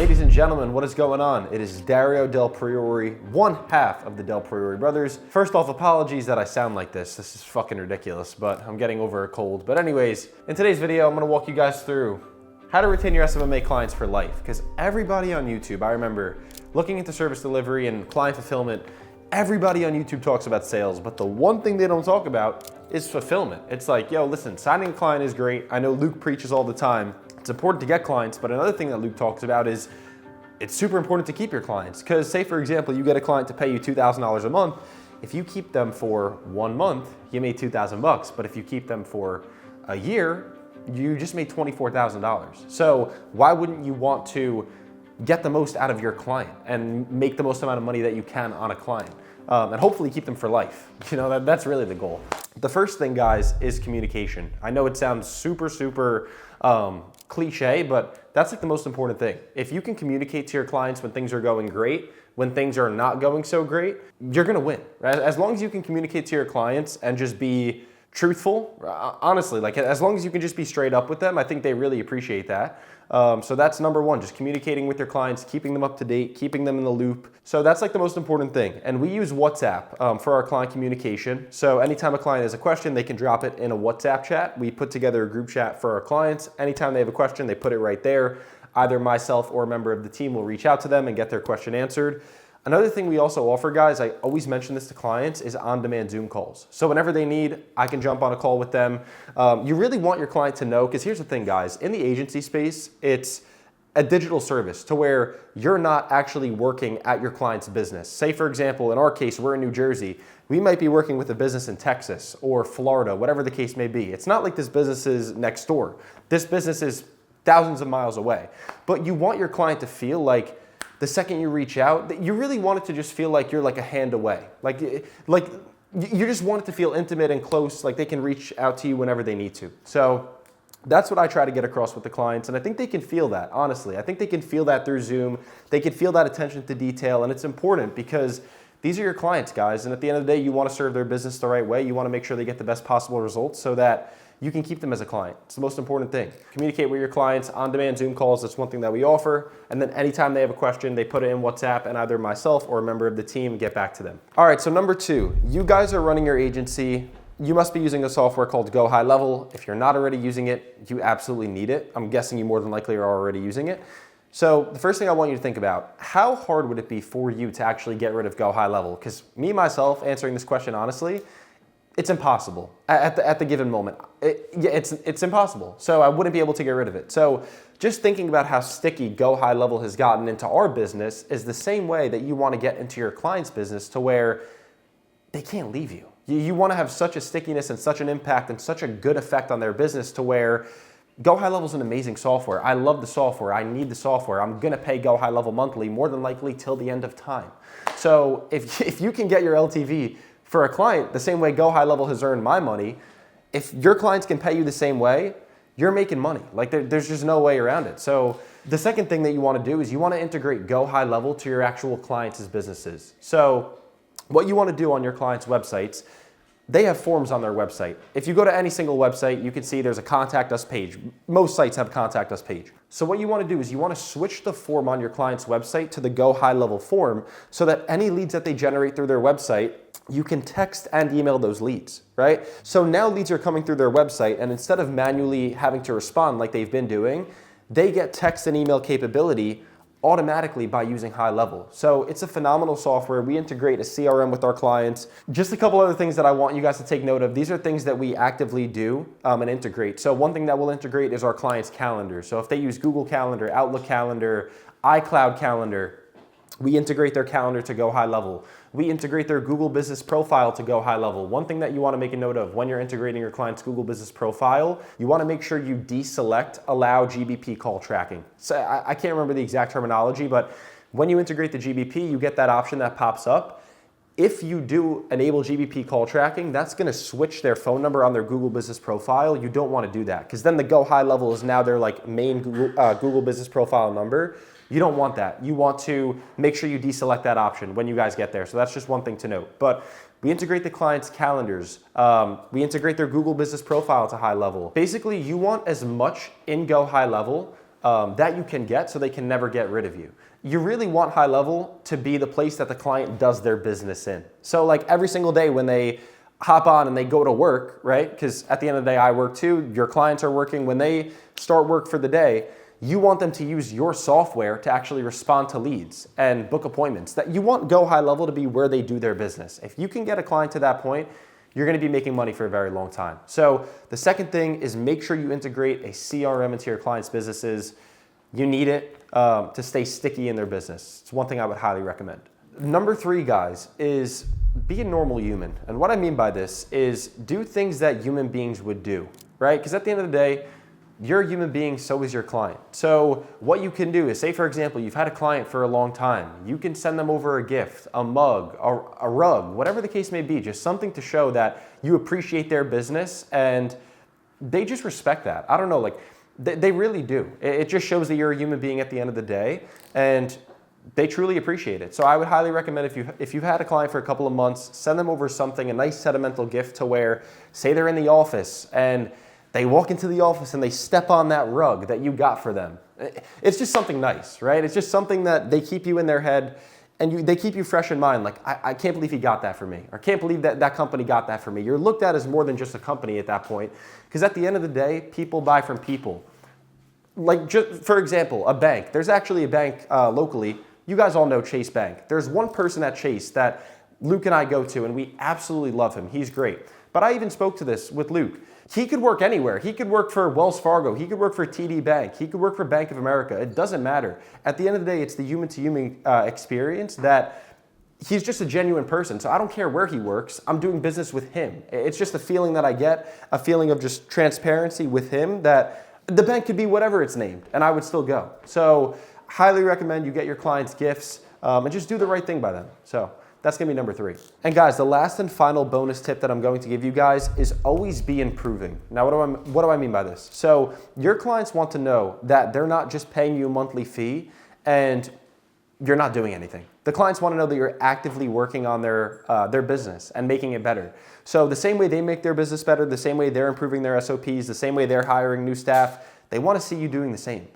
Ladies and gentlemen, what is going on? It is Dario Del Priore, one half of the Del Priore brothers. First off, apologies that I sound like this. This is fucking ridiculous, but I'm getting over a cold. But anyways, in today's video, I'm gonna walk you guys through how to retain your SFMA clients for life. Because everybody on YouTube, I remember looking into service delivery and client fulfillment, everybody on YouTube talks about sales, but the one thing they don't talk about is fulfillment. It's like, yo, listen, signing a client is great. I know Luke preaches all the time. It's important to get clients, but another thing that Luke talks about is it's super important to keep your clients. Because say, for example, you get a client to pay you $2,000 a month. If you keep them for 1 month, you made $2,000. But if you keep them for a year, you just made $24,000. So why wouldn't you want to get the most out of your client and make the most amount of money that you can on a client? And hopefully keep them for life. You know, that's really the goal. The first thing, guys, is communication. I know it sounds super cliche, but that's like the most important thing. If you can communicate to your clients when things are going great, when things are not going so great, you're gonna win, right? As long as you can communicate to your clients and just be truthful, honestly, like as long as you can just be straight up with them, I think they really appreciate that. So that's number one, just communicating with your clients, keeping them up to date, keeping them in the loop. So that's like the most important thing. And we use WhatsApp for our client communication. So anytime a client has a question, they can drop it in a WhatsApp chat. We put together a group chat for our clients. Anytime they have a question, they put it right there. Either myself or a member of the team will reach out to them and get their question answered. Another thing we also offer, guys, I always mention this to clients, is on-demand Zoom calls. So whenever they need, I can jump on a call with them. You really want your client to know, because here's the thing, guys, in the agency space, it's a digital service to where you're not actually working at your client's business. Say, for example, in our case, we're in New Jersey. We might be working with a business in Texas or Florida, whatever the case may be. It's not like this business is next door. This business is thousands of miles away. But you want your client to feel like the second you reach out, you really want it to just feel like you're like a hand away. Like you just want it to feel intimate and close, like they can reach out to you whenever they need to. So that's what I try to get across with the clients, and I think they can feel that, honestly. I think they can feel that through Zoom. They can feel that attention to detail, and it's important because these are your clients, guys, and at the end of the day, you want to serve their business the right way. You want to make sure they get the best possible results so that you can keep them as a client. It's the most important thing. Communicate with your clients, on-demand Zoom calls, that's one thing that we offer. And then anytime they have a question, they put it in WhatsApp and either myself or a member of the team get back to them. All right, so number two, you guys are running your agency. You must be using a software called Go High Level. If you're not already using it, you absolutely need it. I'm guessing you more than likely are already using it. So the first thing I want you to think about, how hard would it be for you to actually get rid of Go High Level? Because me, myself, answering this question honestly, it's impossible at the given moment. It's impossible. So I wouldn't be able to get rid of it. So just thinking about how sticky Go High Level has gotten into our business is the same way that you want to get into your client's business to where they can't leave you. You want to have such a stickiness and such an impact and such a good effect on their business to where Go High Level is an amazing software. I love the software. I need the software. I'm going to pay Go High Level monthly, more than likely till the end of time. So if you can get your LTV for a client the same way Go High Level has earned my money, if your clients can pay you the same way, you're making money. Like there's just no way around it. So the second thing that you want to do is you want to integrate Go High Level to your actual clients' businesses. So what you want to do on your clients' websites, they have forms on their website. If you go to any single website, you can see there's a contact us page. Most sites have a contact us page. So what you want to do is you want to switch the form on your client's website to the Go High Level form so that any leads that they generate through their website, you can text and email those leads, right? So now leads are coming through their website, and instead of manually having to respond like they've been doing, they get text and email capability automatically by using High Level. So it's a phenomenal software. We integrate a CRM with our clients. Just a couple other things that I want you guys to take note of. These are things that we actively do and integrate. So one thing that we'll integrate is our clients' calendar. So if they use Google Calendar, Outlook Calendar, iCloud Calendar, we integrate their calendar to Go High Level. We integrate their Google Business Profile to Go High Level. One thing that you want to make a note of when you're integrating your client's Google Business Profile, you want to make sure you deselect Allow GBP Call Tracking. So I can't remember the exact terminology, but when you integrate the GBP, you get that option that pops up. If you do enable GBP call tracking, that's going to switch their phone number on their Google Business Profile. You don't want to do that because then the Go High Level is now their like main Google Business Profile number. You don't want that. You want to make sure you deselect that option when you guys get there. So that's just one thing to note. But we integrate the client's calendars. We integrate their Google Business Profile to High Level. Basically, you want as much in Go High Level that you can get so they can never get rid of you. You really want high level to be the place that the client does their business in. So like every single day when they hop on and they go to work, right? Because at the end of the day, I work too, your clients are working. When they start work for the day, you want them to use your software to actually respond to leads and book appointments. That you want Go High Level to be where they do their business. If you can get a client to that point, you're gonna be making money for a very long time. So the second thing is make sure you integrate a CRM into your clients' businesses. You need it to stay sticky in their business. It's one thing I would highly recommend. Number 3, guys, is be a normal human. And what I mean by this is do things that human beings would do, right? Because at the end of the day, you're a human being, so is your client. So what you can do is, say for example, you've had a client for a long time. You can send them over a gift, a mug, a rug, whatever the case may be, just something to show that you appreciate their business and they just respect that. I don't know, like they really do. It just shows that you're a human being at the end of the day and they truly appreciate it. So I would highly recommend if you've had a client for a couple of months, send them over something, a nice sentimental gift to where, say they're in the office and they walk into the office and they step on that rug that you got for them. It's just something nice, right? It's just something that they keep you in their head and they keep you fresh in mind. Like, I can't believe he got that for me. Or I can't believe that company got that for me. You're looked at as more than just a company at that point. Because at the end of the day, people buy from people. Like, just for example, a bank. There's actually a bank locally. You guys all know Chase Bank. There's one person at Chase that Luke and I go to, and we absolutely love him. He's great. But I even spoke to this with Luke. He could work anywhere. He could work for Wells Fargo. He could work for TD Bank. He could work for Bank of America. It doesn't matter. At the end of the day, it's the human-to-human experience that he's just a genuine person. So I don't care where he works. I'm doing business with him. It's just a feeling that I get, a feeling of just transparency with him that the bank could be whatever it's named, and I would still go. So highly recommend you get your clients gifts and just do the right thing by them. So that's gonna be number 3. And guys, the last and final bonus tip that I'm going to give you guys is always be improving. Now, what do I mean by this? So your clients want to know that they're not just paying you a monthly fee and you're not doing anything. The clients want to know that you're actively working on their business and making it better. So the same way they make their business better, the same way they're improving their SOPs, the same way they're hiring new staff, they want to see you doing the same.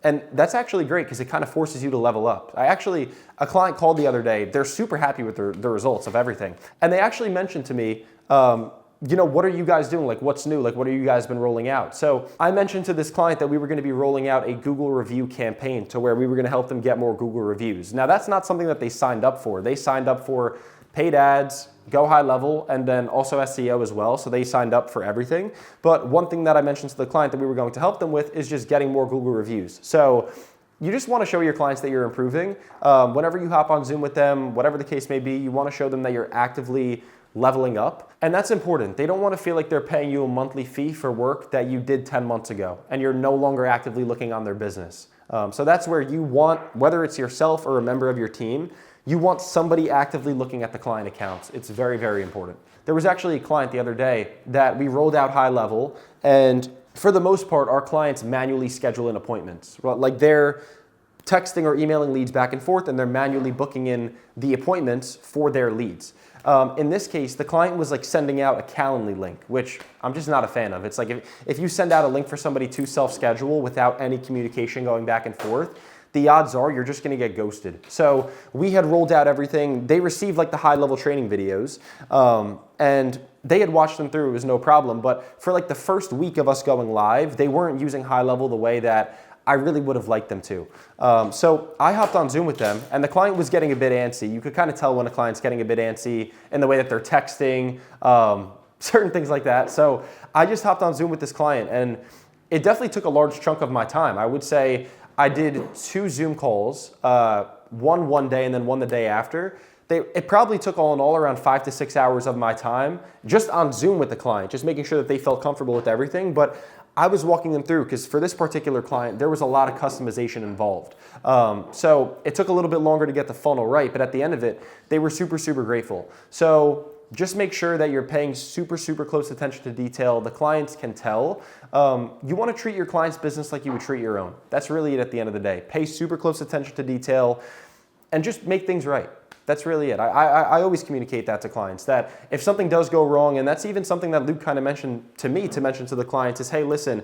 And that's actually great because it kind of forces you to level up. A client called the other day. They're super happy with the results of everything. And they actually mentioned to me, what are you guys doing? Like, what's new? Like, what have you guys been rolling out? So I mentioned to this client that we were going to be rolling out a Google review campaign to where we were going to help them get more Google reviews. Now, that's not something that they signed up for. They signed up for paid ads, Go High Level, and then also SEO as well. So they signed up for everything. But one thing that I mentioned to the client that we were going to help them with is just getting more Google reviews. So you just want to show your clients that you're improving. Whenever you hop on Zoom with them, whatever the case may be, you want to show them that you're actively leveling up. And that's important. They don't want to feel like they're paying you a monthly fee for work that you did 10 months ago and you're no longer actively looking on their business. So that's where you want, whether it's yourself or a member of your team, you want somebody actively looking at the client accounts. It's very, very important. There was actually a client the other day that we rolled out High Level, and for the most part, our clients manually schedule in appointments. Like they're texting or emailing leads back and forth, and they're manually booking in the appointments for their leads. In this case, the client was like sending out a Calendly link, which I'm just not a fan of. It's like if you send out a link for somebody to self-schedule without any communication going back and forth, the odds are you're just gonna get ghosted. So we had rolled out everything. They received like the High Level training videos and they had watched them through, it was no problem. But for like the first week of us going live, they weren't using High Level the way that I really would have liked them to. So I hopped on Zoom with them and the client was getting a bit antsy. You could kind of tell when a client's getting a bit antsy in the way that they're texting, certain things like that. So I just hopped on Zoom with this client and it definitely took a large chunk of my time. I would say I did 2 Zoom calls, one day and then one the day after. It probably took all in all around 5 to 6 hours of my time just on Zoom with the client, just making sure that they felt comfortable with everything. But I was walking them through because for this particular client, there was a lot of customization involved. So it took a little bit longer to get the funnel right, but at the end of it, they were super, super grateful. So just make sure that you're paying super, super close attention to detail. The clients can tell. You want to treat your client's business like you would treat your own. That's really it at the end of the day. Pay super close attention to detail and just make things right. That's really it. I always communicate that to clients, that if something does go wrong, and that's even something that Luke kind of mentioned to me to mention to the clients is, hey, listen,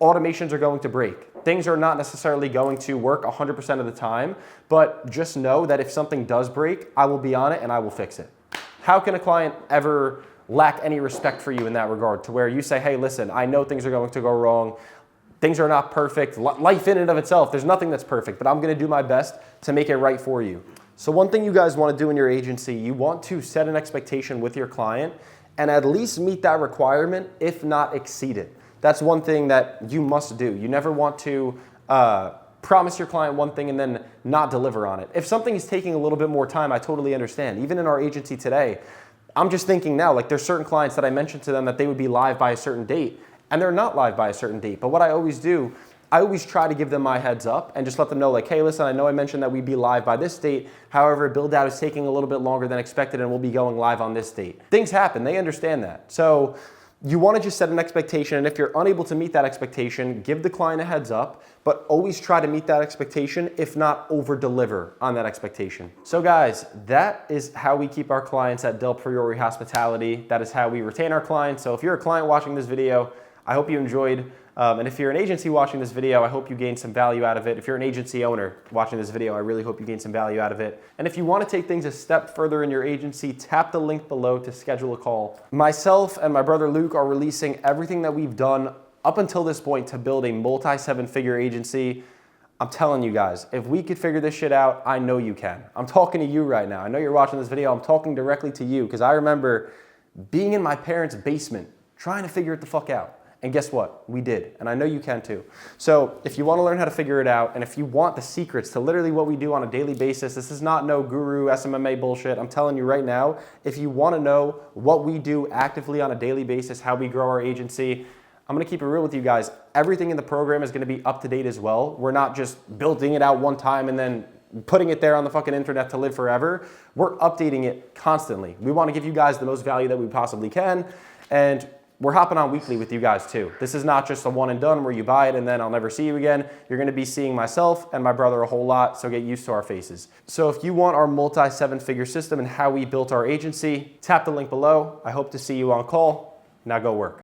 automations are going to break. Things are not necessarily going to work 100% of the time, but just know that if something does break, I will be on it and I will fix it. How can a client ever lack any respect for you in that regard, to where you say, hey, listen, I know things are going to go wrong. Things are not perfect. Life in and of itself, there's nothing that's perfect, but I'm gonna do my best to make it right for you. So one thing you guys wanna do in your agency, you want to set an expectation with your client and at least meet that requirement, if not exceed it. That's one thing that you must do. You never want to promise your client one thing and then not deliver on it. If something is taking a little bit more time, I totally understand. Even in our agency today, I'm just thinking now, like there's certain clients that I mentioned to them that they would be live by a certain date, and they're not live by a certain date. But what I always do, I always try to give them my heads up and just let them know, like, hey, listen, I know I mentioned that we'd be live by this date. However, build out is taking a little bit longer than expected and we'll be going live on this date. Things happen, they understand that. So you wanna just set an expectation, and if you're unable to meet that expectation, give the client a heads up, but always try to meet that expectation, if not over deliver on that expectation. So guys, that is how we keep our clients at Del Priore Hospitality. That is how we retain our clients. So if you're a client watching this video, I hope you enjoyed. And if you're an agency watching this video, I hope you gained some value out of it. If you're an agency owner watching this video, I really hope you gained some value out of it. And if you want to take things a step further in your agency, tap the link below to schedule a call. Myself and my brother Luke are releasing everything that we've done up until this point to build a multi-7-figure agency. I'm telling you guys, if we could figure this shit out, I know you can. I'm talking to you right now. I know you're watching this video. I'm talking directly to you because I remember being in my parents' basement trying to figure it the fuck out. And guess what? We did. And I know you can too. So if you want to learn how to figure it out, and if you want the secrets to literally what we do on a daily basis, this is not no guru SMMA bullshit. I'm telling you right now, if you want to know what we do actively on a daily basis, how we grow our agency, I'm going to keep it real with you guys. Everything in the program is going to be up to date as well. We're not just building it out one time and then putting it there on the fucking internet to live forever. We're updating it constantly. We want to give you guys the most value that we possibly can. And we're hopping on weekly with you guys too. This is not just a one and done where you buy it and then I'll never see you again. You're gonna be seeing myself and my brother a whole lot, so get used to our faces. So if you want our multi-7-figure system and how we built our agency, tap the link below. I hope to see you on call. Now go work.